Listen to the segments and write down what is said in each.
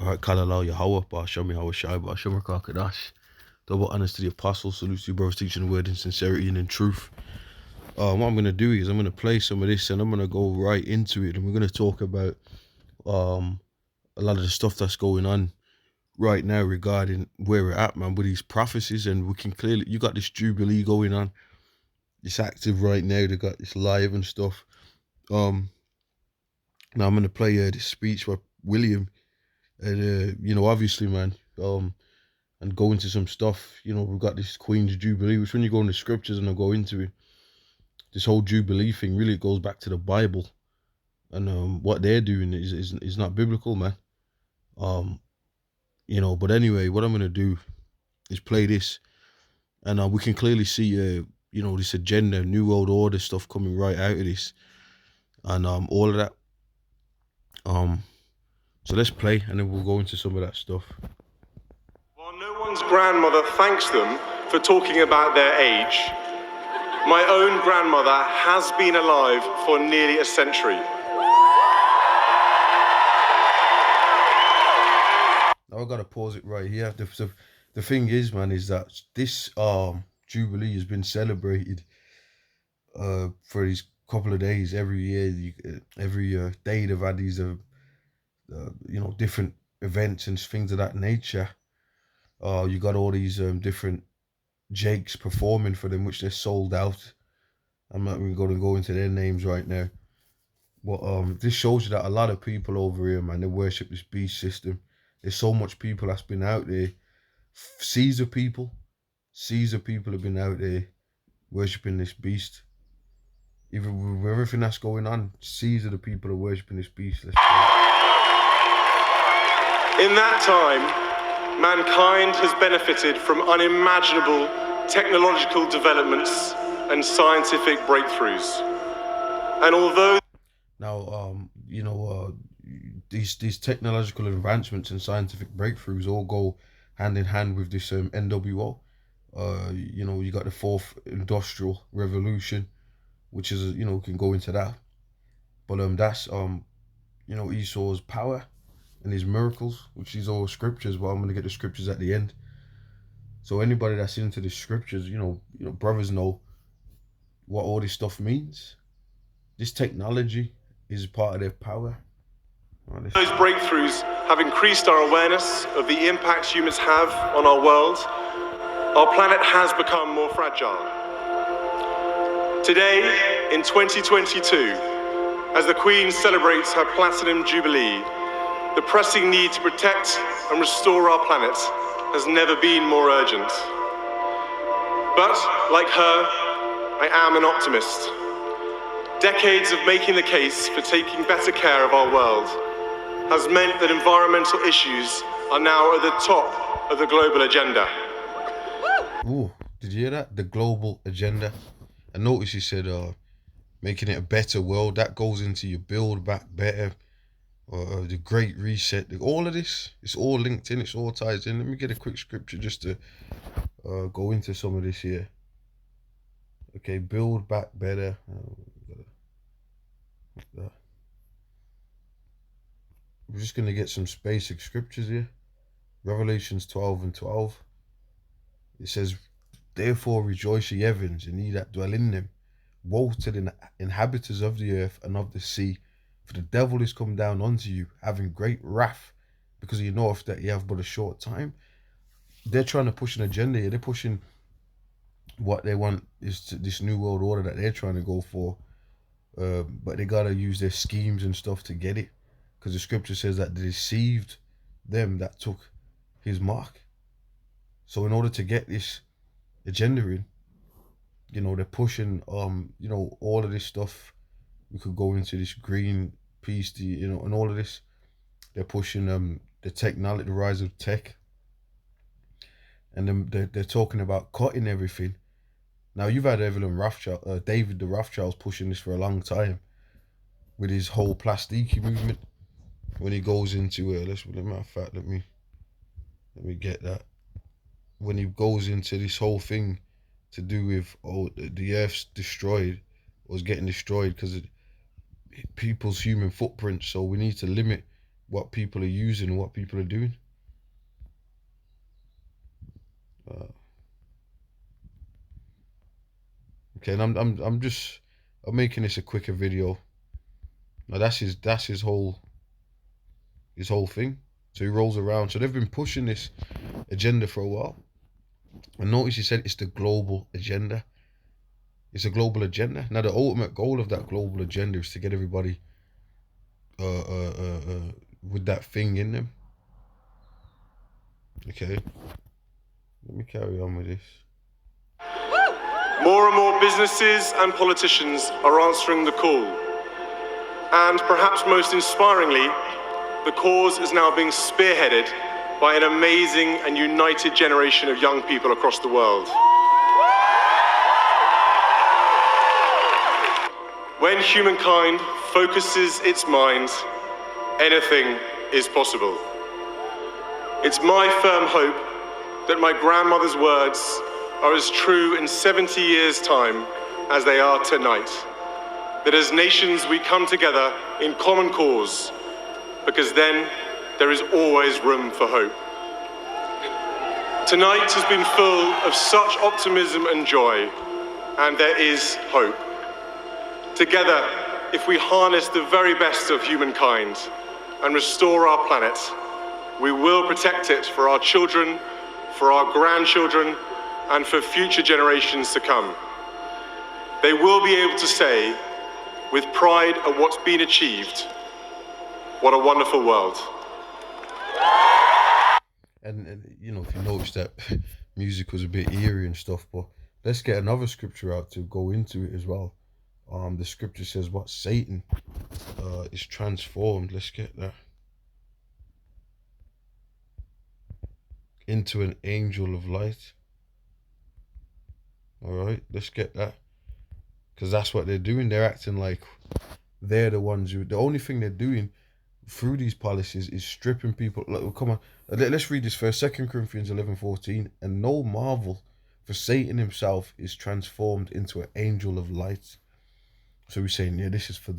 Alright, Kalalau Yahweh, Ba'ashem Yahweh Shai, Ba'ashem Rakakadash. Double honors to the apostles, salute to you brothers teaching the word in sincerity and in truth. What I'm going to do is I'm going to play some of this and I'm going to go right into it, and we're going to talk about a lot of the stuff that's going on right now regarding where we're at, man, with these prophecies. And we can clearly, you got this Jubilee going on. It's active right now. They got this live and stuff. Now I'm going to play this speech by William. And, obviously, man, and go into some stuff. We've got this Queen's Jubilee, which when you go in the scriptures and I go into it, this whole Jubilee thing really goes back to the Bible. And what they're doing is not biblical, man. But anyway, what I'm going to do is play this. And we can clearly see, this agenda, New World Order stuff coming right out of this. And all of that. So let's play, and then we'll go into some of that stuff. While no one's grandmother thanks them for talking about their age, my own grandmother has been alive for nearly a century. Now I've got to pause it right here. The thing is, man, is that this Jubilee has been celebrated for these couple of days every year. Every day they've had these different events and things of that nature. You got all these different Jakes performing for them, which they're sold out. I'm not even going to go into their names right now. But this shows you that a lot of people over here, man, they worship this beast system. There's so much people that's been out there. Caesar people have been out there worshiping this beast. Even with everything that's going on, Caesar the people are worshiping this beast. Let's In that time, mankind has benefited from unimaginable technological developments and scientific breakthroughs. And although these technological advancements and scientific breakthroughs all go hand in hand with this NWO. You got the fourth industrial revolution, which is can go into that. But that's Esau's power and his miracles, which is all scriptures, but I'm going to get the scriptures at the end. So anybody that's into the scriptures, brothers know what all this stuff means. This technology is part of their power. Those breakthroughs have increased our awareness of the impacts humans have on our world. Our planet has become more fragile. Today, in 2022, as the Queen celebrates her Platinum Jubilee, the pressing need to protect and restore our planet has never been more urgent. But, like her, I am an optimist. Decades of making the case for taking better care of our world has meant that environmental issues are now at the top of the global agenda. Ooh, did you hear that? The global agenda. I noticed you said making it a better world. That goes into your build back better, the Great Reset. All of this, it's all linked in, it's all ties in. Let me get a quick scripture just to go into some of this here. Okay, build back better. We're just going to get some basic scriptures here. Revelations 12:12. It says, "Therefore rejoice, ye heavens, and ye that dwell in them. Woe to the inhabitants of the earth and of the sea, for the devil is come down unto you, having great wrath, because you know that you have but a short time." They're trying to push an agenda here. They're pushing what they want is this new world order that they're trying to go for. But they got to use their schemes and stuff to get it. Because the scripture says that they deceived them that took his mark. So in order to get this agenda in, they're pushing, all of this stuff. We could go into this green piece, and all of this. They're pushing the technology, the rise of tech. And then they're talking about cutting everything. Now, you've had David the Rothschild's pushing this for a long time with his whole plastique movement. When he goes into let me get that. When he goes into this whole thing to do with the Earth's getting destroyed because of people's human footprint. So we need to limit what people are using and what people are doing. Okay, and I'm making this a quicker video. Now that's his whole thing. So he rolls around. So they've been pushing this agenda for a while. And notice he said it's the global agenda. It's a global agenda. Now the ultimate goal of that global agenda is to get everybody with that thing in them. Okay. Let me carry on with this. More and more businesses and politicians are answering the call. And perhaps most inspiringly, the cause is now being spearheaded by an amazing and united generation of young people across the world. When humankind focuses its mind, anything is possible. It's my firm hope that my grandmother's words are as true in 70 years' time as they are tonight. That as nations we come together in common cause, because then there is always room for hope. Tonight has been full of such optimism and joy, and there is hope. Together, if we harness the very best of humankind and restore our planet, we will protect it for our children, for our grandchildren, and for future generations to come. They will be able to say, with pride at what's been achieved, what a wonderful world. And you know, if you notice that music was a bit eerie and stuff, but let's get another scripture out to go into it as well. The scripture says what Satan is transformed. Let's get that. Into an angel of light. Alright, let's get that. Because that's what they're doing. They're acting like they're the ones who, the only thing they're doing through these policies is stripping people. Like, come on, let's read this first. 2 Corinthians 11:14. And no marvel, for Satan himself is transformed into an angel of light. So we're saying, yeah, this is for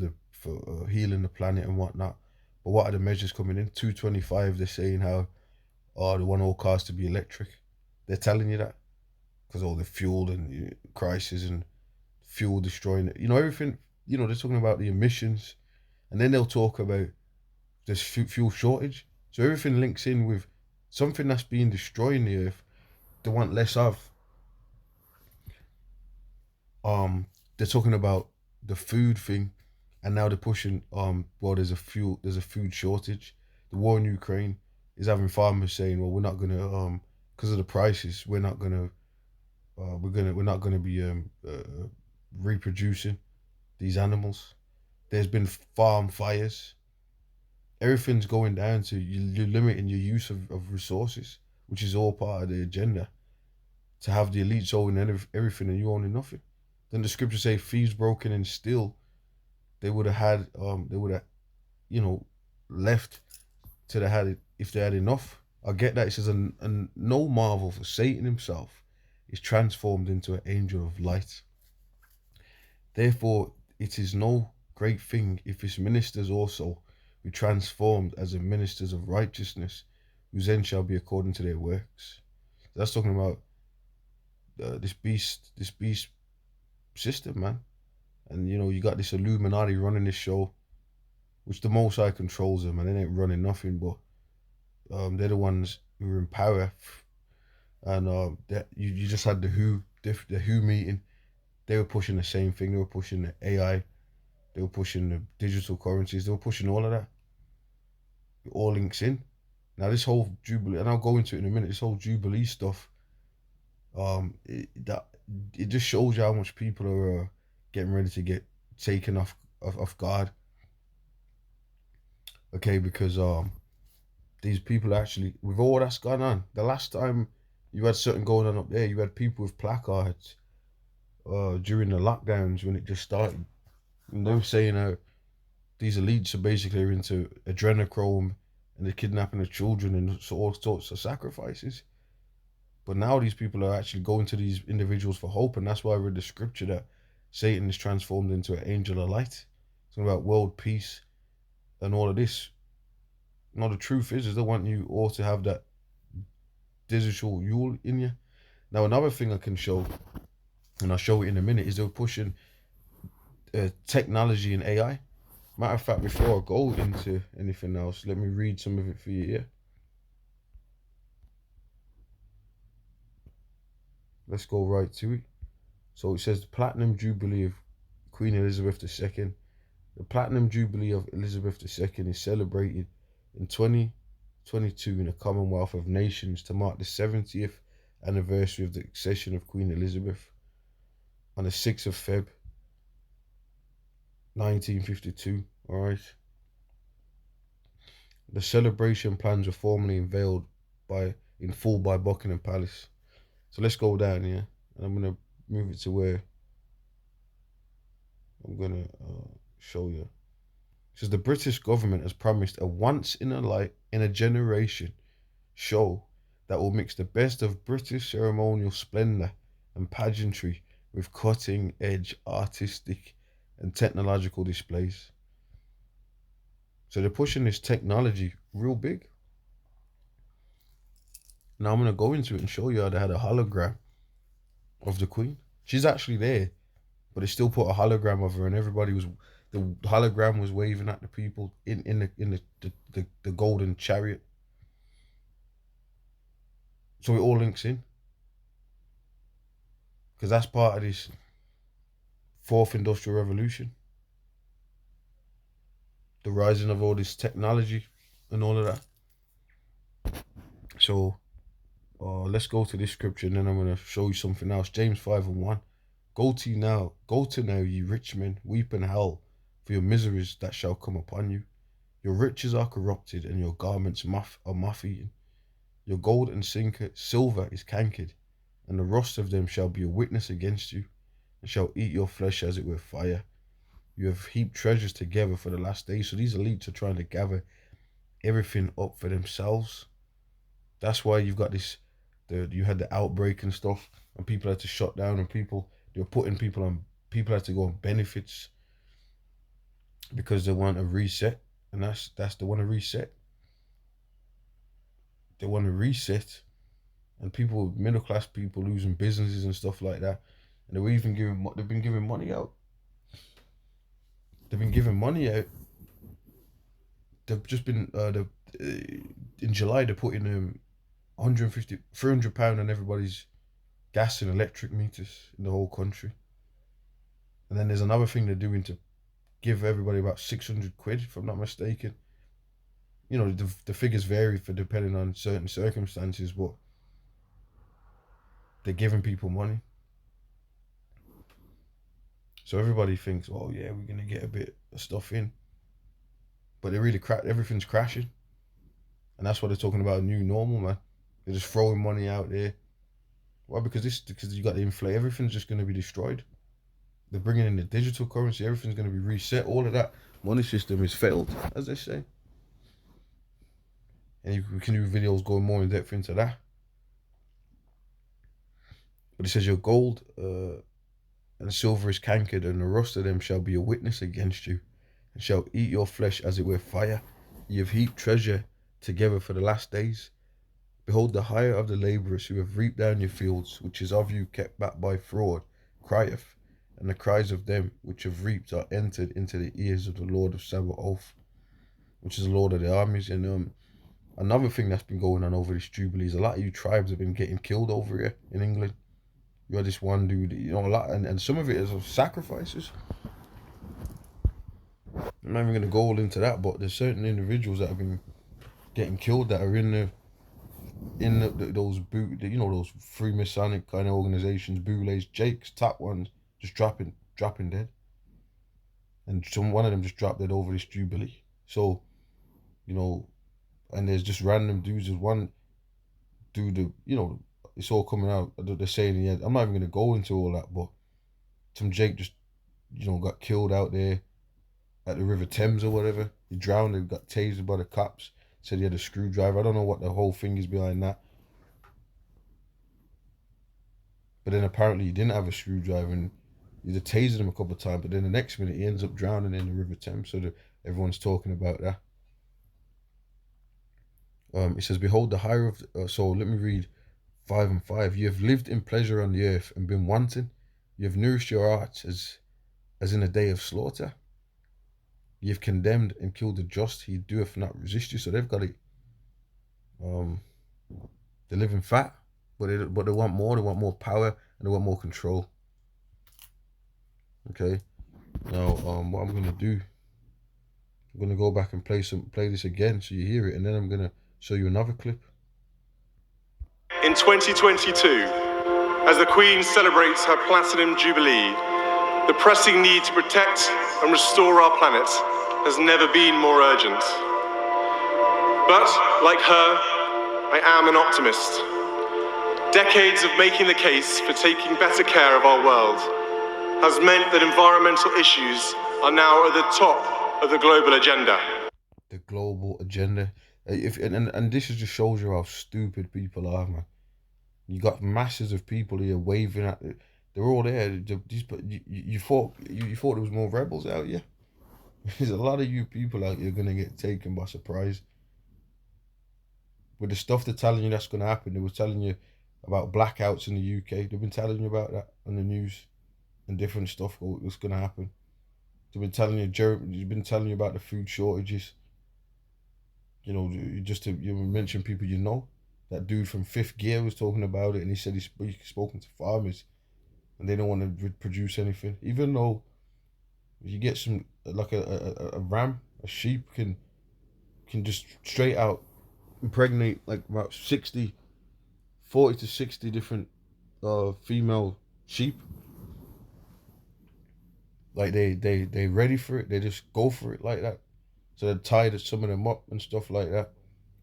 healing the planet and whatnot. But what are the measures coming in? 225, they're saying how, they want all cars to be electric. They're telling you that. Because all the fuel and crisis and fuel destroying, everything, they're talking about the emissions. And then they'll talk about this fuel shortage. So everything links in with something that's being destroying the earth. They want less of. They're talking about the food thing, and now they're pushing there's a food shortage. The war in Ukraine is having farmers saying, well, we're not gonna because of the prices, we're not gonna be reproducing these animals. There's been farm fires. Everything's going down to you're limiting your use of resources, which is all part of the agenda. To have the elites owning everything and you owning nothing. Then the scriptures say thieves broken and still they would have left till they had it, if they had enough. I get that. It says, and no marvel, for Satan himself is transformed into an angel of light. Therefore, it is no great thing if his ministers also be transformed as the ministers of righteousness, whose end shall be according to their works. That's talking about this beast system, man. And you got this Illuminati running this show, which the Most High controls them, and they ain't running nothing, but they're the ones who are in power. And you just had the WHO meeting. They were pushing the same thing. They were pushing the AI. They were pushing the digital currencies. They were pushing all of that. It all links in. Now this whole Jubilee, and I'll go into it in a minute. This whole Jubilee stuff, it just shows you how much people are getting ready to get taken off guard. Okay, because these people actually, with all that's gone on, the last time you had something going on up there, you had people with placards during the lockdowns when it just started, and they were saying these elites are basically into adrenochrome and they're kidnapping the children and all sorts of sacrifices. But now these people are actually going to these individuals for hope, and that's why I read the scripture that Satan is transformed into an angel of light. It's about world peace and all of this. No, the truth is they want you all to have that digital Yule in you. Now, another thing I can show, and I'll show it in a minute, is they're pushing technology and AI. Matter of fact, before I go into anything else, let me read some of it for you here. Let's go right to it. So it says the Platinum Jubilee of Queen Elizabeth II. The Platinum Jubilee of Elizabeth II is celebrated in 2022 in the Commonwealth of Nations to mark the 70th anniversary of the accession of Queen Elizabeth on the 6th of Feb 1952. All right. The celebration plans were formally unveiled in full by Buckingham Palace. So let's go down here, and I'm gonna move it to where I'm gonna show you. It says the British government has promised a once in a generation show that will mix the best of British ceremonial splendor and pageantry with cutting edge artistic and technological displays. So they're pushing this technology real big. Now I'm gonna go into it and show you how they had a hologram of the Queen. She's actually there, but they still put a hologram of her, and the hologram was waving at the people in the golden chariot. So it all links in, because that's part of this fourth industrial revolution, the rising of all this technology and all of that. So let's go to this scripture, and then I'm going to show you something else. James 5:1. Go to now, ye rich men, weep and howl for your miseries that shall come upon you. Your riches are corrupted, and your garments are moth-eaten. Your gold and silver is cankered, and the rust of them shall be a witness against you, and shall eat your flesh as it were fire. You have heaped treasures together for the last days. So these elites are trying to gather everything up for themselves. That's why you've got you had the outbreak and stuff, and people had to shut down, and they were putting people had to go on benefits because they want a reset, and they want to reset. They want to reset, and middle class people losing businesses and stuff like that, and they've been giving money out. They've been giving money out. They've just been in July they're putting £150, £300 on everybody's gas and electric meters in the whole country. And then there's another thing they're doing to give everybody about 600 quid, if I'm not mistaken. You know, the figures vary depending on certain circumstances, but they're giving people money. So everybody thinks, oh yeah, we're going to get a bit of stuff in. But everything's crashing. And that's why they're talking about a new normal, man. They're just throwing money out there. Why? Because you got the inflate. Everything's just going to be destroyed. They're bringing in the digital currency. Everything's going to be reset. All of that money system is failed, as they say. And we can do videos going more in depth into that. But it says your gold and silver is cankered, and the rust of them shall be a witness against you, and shall eat your flesh as it were fire. Ye have heaped treasure together for the last days. Behold, the hire of the labourers who have reaped down your fields, which is of you kept back by fraud, crieth, and the cries of them which have reaped are entered into the ears of the Lord of Sabaoth, which is the Lord of the armies. And another thing that's been going on over this Jubilee is a lot of you tribes have been getting killed over here in England. You had this one dude, you know, a lot, and some of it is of sacrifices. I'm not even going to go all into that, but there's certain individuals that have been getting killed that are in those those Freemasonic kind of organizations, Boulets, Jakes, top ones, just dropping dead. And one of them just dropped dead over this Jubilee. So, you know, and there's just random dudes. There's one dude, it's all coming out. They're saying, yeah, I'm not even going to go into all that, but some Jake just, got killed out there at the River Thames or whatever. He drowned and got tased by the cops. Said he had a screwdriver. I don't know what the whole thing is behind that. But then apparently he didn't have a screwdriver, and he tased him a couple of times, but then the next minute he ends up drowning in the River Thames. So everyone's talking about that. It says, "Behold, the hire of." So let me read 5 and 5. You have lived in pleasure on the earth and been wanting. You have nourished your hearts as in a day of slaughter. You have condemned and killed the just. He doeth not resist you. So they've got it. Um, they're living fat, but they want more. They want more power and they want more control. Okay. Now, what I'm gonna do, I'm gonna go back and play this again so you hear it, and then I'm gonna show you another clip. In 2022, as the Queen celebrates her Platinum Jubilee, the pressing need to protect and restore our planet has never been more urgent. But, like her, I am an optimist. Decades of making the case for taking better care of our world has meant that environmental issues are now at the top of the global agenda. The global agenda. And this just shows you how stupid people are, man. You got masses of people here waving at it. They're all there. You thought there was more rebels out here. There's a lot of you people out here gonna get taken by surprise. With the stuff they're telling you that's gonna happen, they were telling you about blackouts in the UK. They've been telling you about that on the news and different stuff that's gonna happen. They've been telling you about the food shortages. You know, you mention people you know. That dude from Fifth Gear was talking about it, and he said he's spoken to farmers, and they don't want to produce anything. Even though you get some like a ram, a sheep can just straight out impregnate like about 40 to 60 different female sheep. Like they ready for it. They just go for it like that. So they're tied some of them up and stuff like that.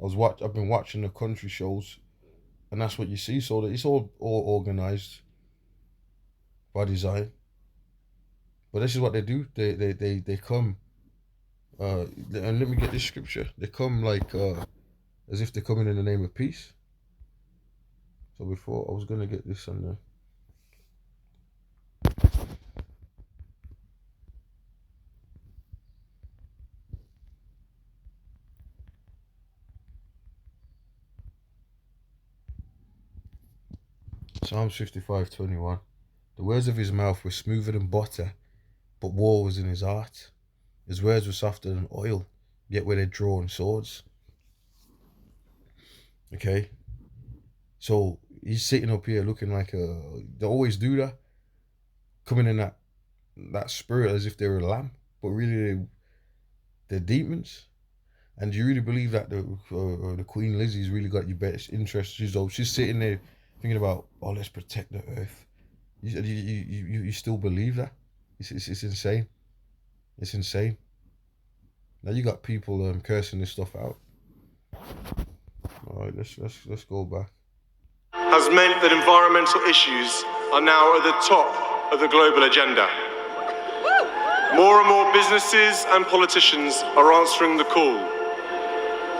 I've been watching the country shows, and that's what you see. So that it's all organized by design. But this is what they do. They come. And let me get this scripture. They come like as if they're coming in the name of peace. So before I was gonna get this on there. Psalms 55:21. The words of his mouth were smoother than butter, but war was in his heart. His words were softer than oil, yet were they drawn swords. Okay? So he's sitting up here looking like they always do that. Coming in that spirit as if they're a lamb, but really they're demons. And do you really believe that the Queen Lizzie's really got your best interest? She's sitting there thinking about, oh, let's protect the earth. You still believe that? It's insane. It's insane. Now you got people cursing this stuff out. All right, let's go back. Has meant that environmental issues are now at the top of the global agenda. More and more businesses and politicians are answering the call.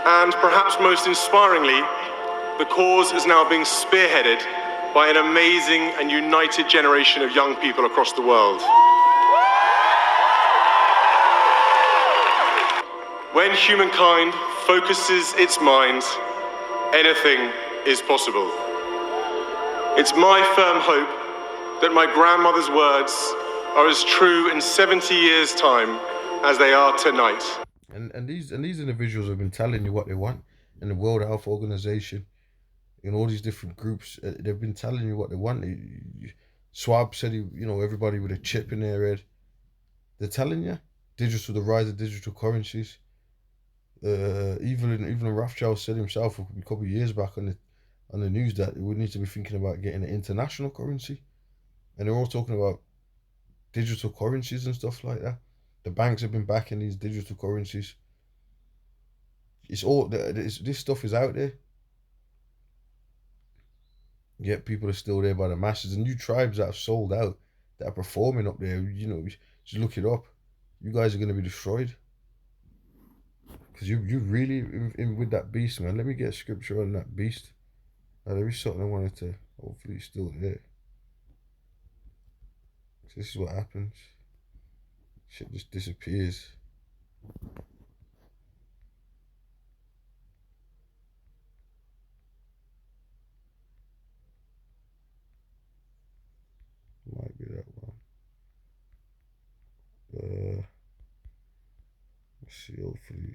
And perhaps most inspiringly, the cause is now being spearheaded by an amazing and united generation of young people across the world. When humankind focuses its mind, anything is possible. It's my firm hope that my grandmother's words are as true in 70 years' time as they are tonight. And these individuals have been telling you what they want, and the World Health Organization, and all these different groups, they've been telling you what they want. Schwab said everybody with a chip in their head. They're telling you the rise of digital currencies. Even Rothschild said himself a couple of years back on the news that we need to be thinking about getting an international currency, and they're all talking about digital currencies and stuff like that. The banks have been backing these digital currencies. This stuff is out there. Yet people are still there by the masses. And new tribes that have sold out, that are performing up there, just look it up. You guys are going to be destroyed. Because you really in with that beast, man. Let me get a scripture on that beast. There is something I wanted to, hopefully it's still there. This is what happens. Shit just disappears. see, hopefully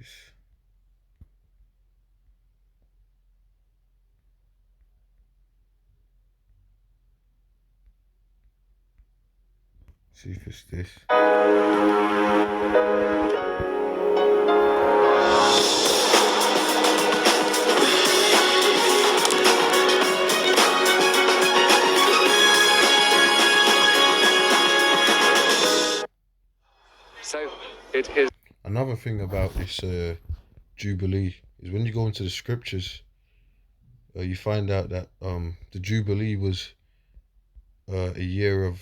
see if it's this. So it is. Another thing about this Jubilee is when you go into the scriptures, you find out that the Jubilee was a year of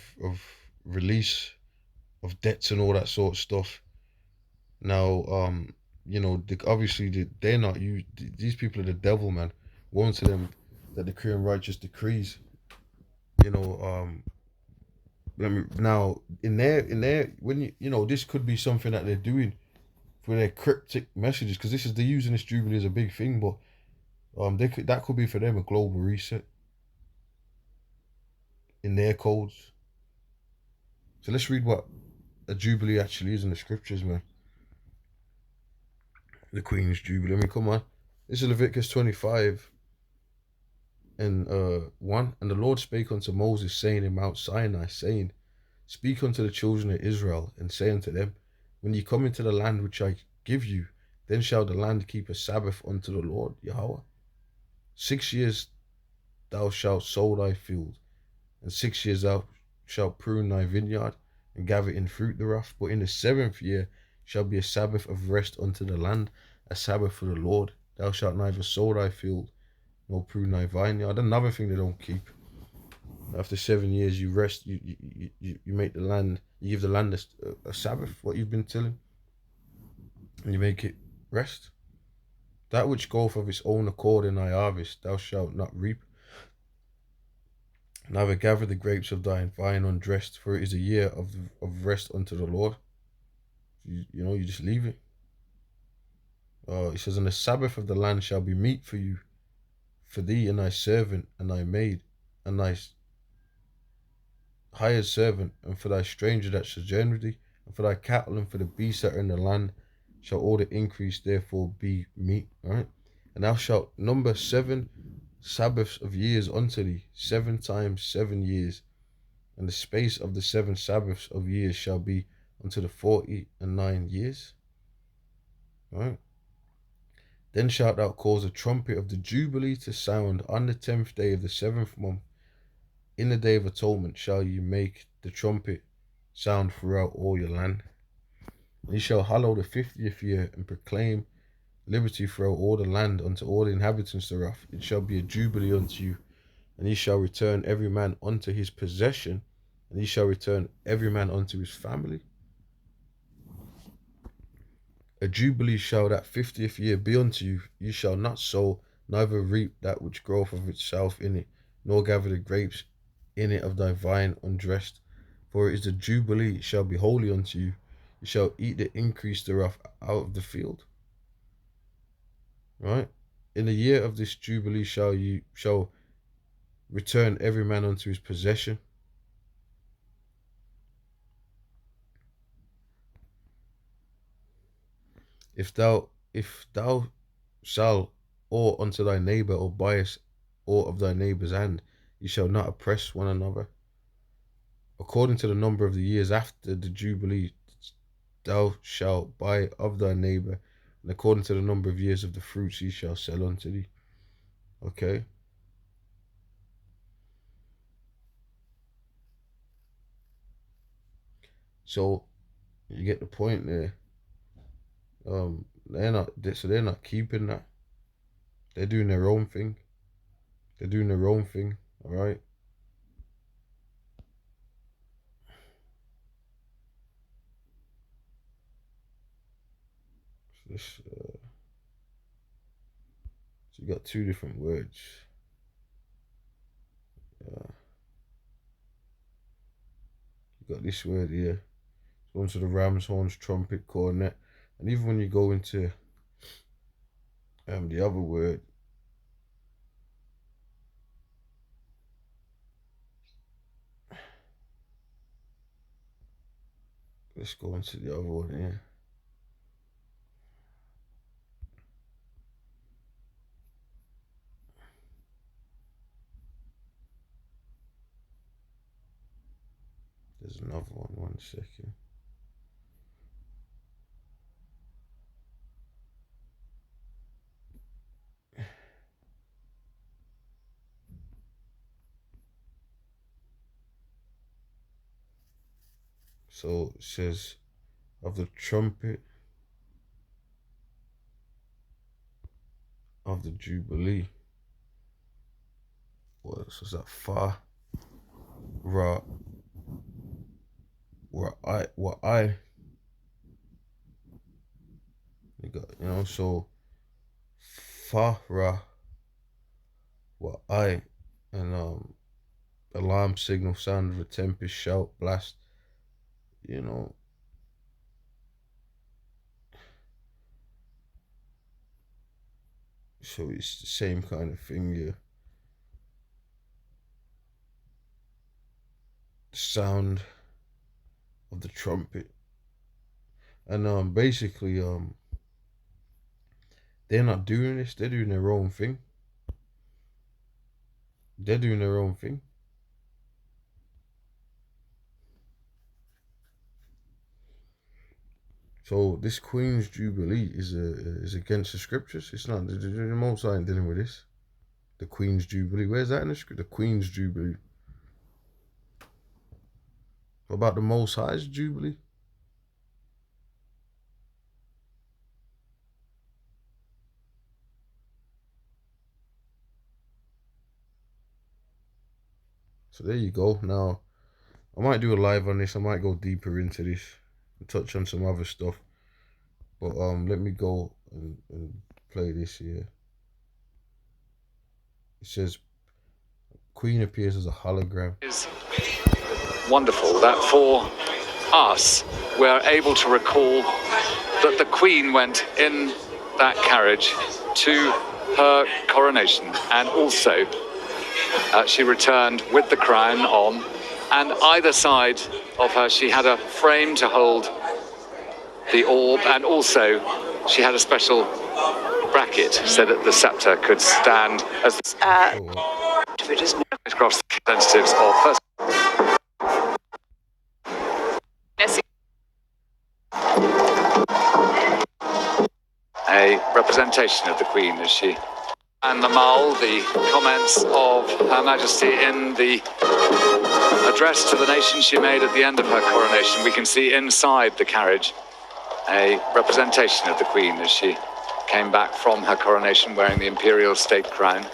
release of debts and all that sort of stuff. Now, obviously they're not you. These people are the devil, man. Woe to them that decree and righteous decrees. You know, now in their when this could be something that they're doing for their cryptic messages, because they're using this Jubilee as a big thing, but that could be for them a global reset in their codes. So let's read what a Jubilee actually is in the scriptures, man. The Queen's Jubilee. I mean, come on. This is Leviticus 25 and 1. And the Lord spake unto Moses, saying in Mount Sinai, saying, Speak unto the children of Israel, and say unto them, When ye come into the land which I give you, then shall the land keep a Sabbath unto the Lord Yahweh. 6 years thou shalt sow thy field, and 6 years thou shalt prune thy vineyard, and gather in fruit thereof. But in the 7th year shall be a Sabbath of rest unto the land, a Sabbath for the Lord. Thou shalt neither sow thy field, nor prune thy vineyard. Another thing they don't keep. After 7 years you rest, you make the land, you give the land a Sabbath, what you've been tilling, and you make it rest. That which goeth of its own accord in thy harvest, thou shalt not reap, neither gather the grapes of thy vine undressed, for it is a year of rest unto the Lord. You just leave it. It says, And the Sabbath of the land shall be meat for you, for thee and thy servant and thy maid, and thy hired servant, and for thy stranger that sojourn with thee, and for thy cattle, and for the beasts that are in the land, shall all the increase therefore be meat. All right? And thou shalt number 7 Sabbaths of years unto thee, 7 times 7 years, and the space of the 7 Sabbaths of years shall be unto the 49 years. All right? Then shalt thou cause a trumpet of the Jubilee to sound on the 10th day of the 7th month. In the day of atonement shall you make the trumpet sound throughout all your land. And ye shall hallow the 50th year, and proclaim liberty throughout all the land unto all the inhabitants thereof. It shall be a Jubilee unto you, and ye shall return every man unto his possession, and ye shall return every man unto his family. A Jubilee shall that 50th year be unto you. Ye shall not sow, neither reap that which groweth of itself in it, nor gather the grapes in it of thy vine undressed. For it is the Jubilee, it shall be holy unto you. You shall eat the increase thereof out of the field. Right? In the year of this Jubilee shall return every man unto his possession. If thou shalt or unto thy neighbor, or buyest or of thy neighbor's hand, ye shall not oppress one another. According to the number of the years after the Jubilee, thou shalt buy of thy neighbor, and according to the number of years of the fruits ye shall sell unto thee. Okay. So you get the point there. They're not keeping that. They're doing their own thing. All right. So you got 2 different words. You got this word here. Go into the ram's horns, trumpet, cornet, and even when you go into the other word, let's go into the other one here. There's another one. 1 second. So it says, of the trumpet of the Jubilee. What else was that? Fa, Ra, what I. You got, so Fa, Ra, what I, and alarm signal, sound of a tempest, shout, blast. So it's the same kind of thing, yeah. The sound of the trumpet. And basically, they're not doing this, they're doing their own thing. They're doing their own thing. So this Queen's Jubilee is against the scriptures. It's not, the Most High ain't dealing with this. The Queen's Jubilee. Where's that in the script? The Queen's Jubilee. What about the Most High's Jubilee? So there you go. Now, I might do a live on this. I might go deeper into this and touch on some other stuff. But let me go and play this here. It says, Queen appears as a hologram. It's wonderful that for us, we're able to recall that the Queen went in that carriage to her coronation, and also she returned with the crown on, and either side of her she had a frame to hold the orb, and also she had a special bracket so that the scepter could stand as across the representatives of first. A representation of the Queen as she and the Mall, the comments of Her Majesty in the address to the nation she made at the end of her coronation. We can see inside the carriage a representation of the Queen as she came back from her coronation wearing the imperial state crown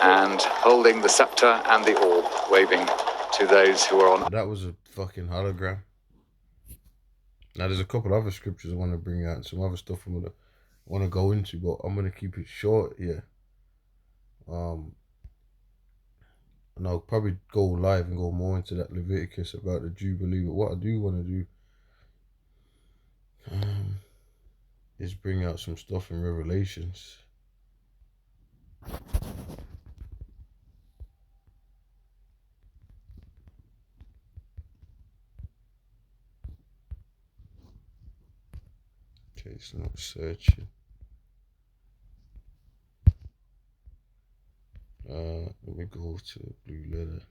and holding the scepter and the orb, waving to those who are on. That was a fucking hologram. Now there's a couple other scriptures I want to bring out and some other stuff I want to go into, but I'm going to keep it short here. And I'll probably go live and go more into that Leviticus about the Jubilee, but what I do want to do is bring out some stuff in Revelations. Okay, it's not searching. Let me go to Blue Letter.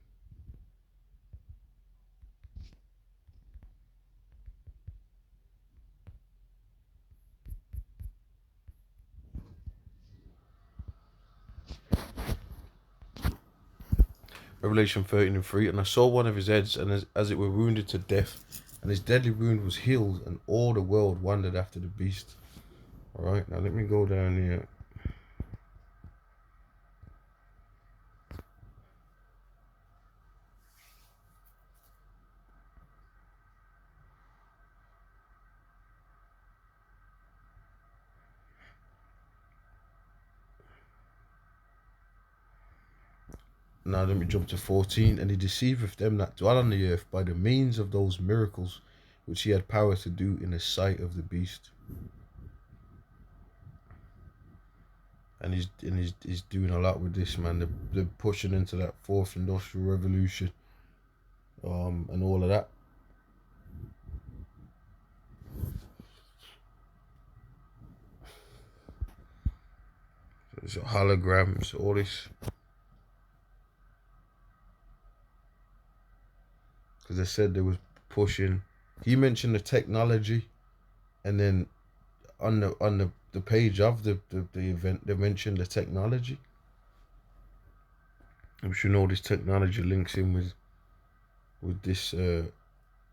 Revelation 13:3, and I saw one of his heads, and as it were wounded to death, and his deadly wound was healed, and all the world wondered after the beast. Alright, now let me go down here. Now let me jump to 14. And he deceiveth them that dwell on the earth by the means of those miracles which he had power to do in the sight of the beast. And he's doing a lot with this, man. They're pushing into that fourth industrial revolution, and all of that. There's a holograms, all this. because they said they was pushing. He mentioned the technology, and then on the page of the event, they mentioned the technology. I'm sure you know this technology links in with this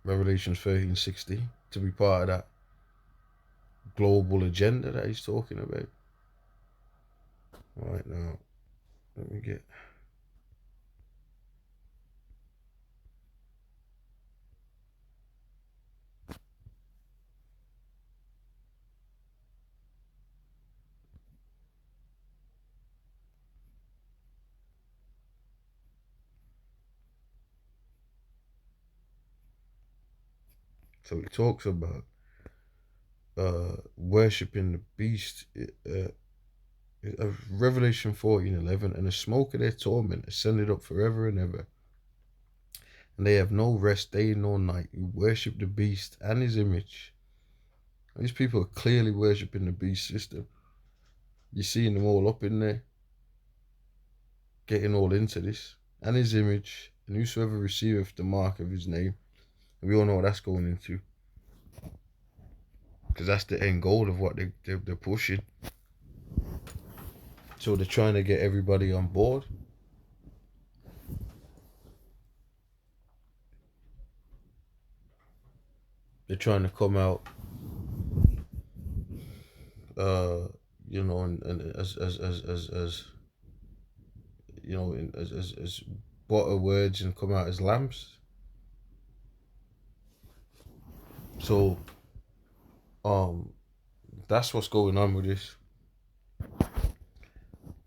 Revelations 13:60 to be part of that global agenda that he's talking about. Right now, let me get. So he talks about worshipping the beast. Revelation 14:11, and the smoke of their torment ascended up forever and ever. And they have no rest day nor night, who worship the beast and his image. These people are clearly worshipping the beast system. You're seeing them all up in there, getting all into this, and his image, and whosoever receiveth the mark of his name. And we all know what that's going into, because that's the end goal of what they're pushing. So they're trying to get everybody on board. They're trying to come out, you know, and as you know, as butter words and come out as lambs. So, that's what's going on with this.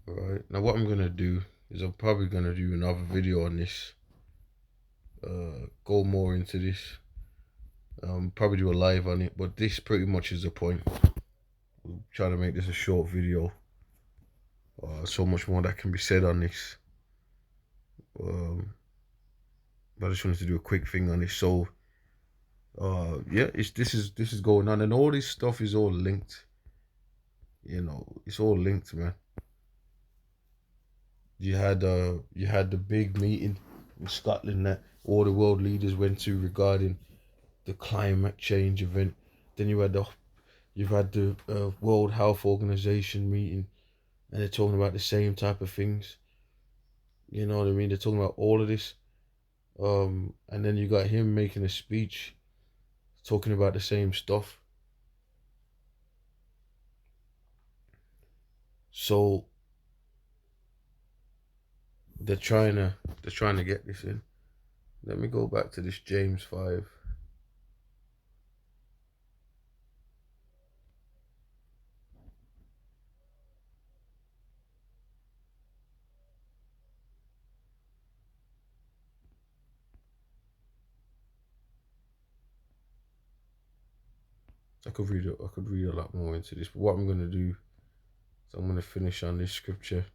All right, now what I'm gonna do is I'm probably gonna do another video on this. Go more into this. Probably do a live on it, but this pretty much is the point. I'm trying to make this a short video. So much more that can be said on this. But I just wanted to do a quick thing on this. So, yeah, this is going on, and all this stuff is all linked. You know, it's all linked, man. You had the big meeting in Scotland that all the world leaders went to regarding the climate change event. Then you've had the World Health Organization meeting, and they're talking about the same type of things. You know what I mean? They're talking about all of this. And then you got him making a speech talking about the same stuff. So they're trying to get this in. Let me go back to this James 5. I could read a lot more into this, but what I'm gonna do is I'm gonna finish on this scripture.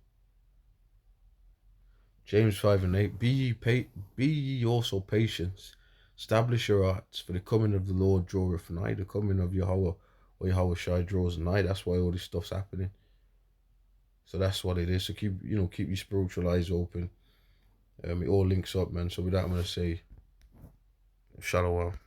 James 5:8. Be ye also patient, establish your hearts, for the coming of the Lord draweth nigh. The coming of Yahweh or Yahweh Shai draws nigh. That's why all this stuff's happening. So that's what it is. So keep your spiritual eyes open. It all links up, man. So with that, I'm gonna say, shalom.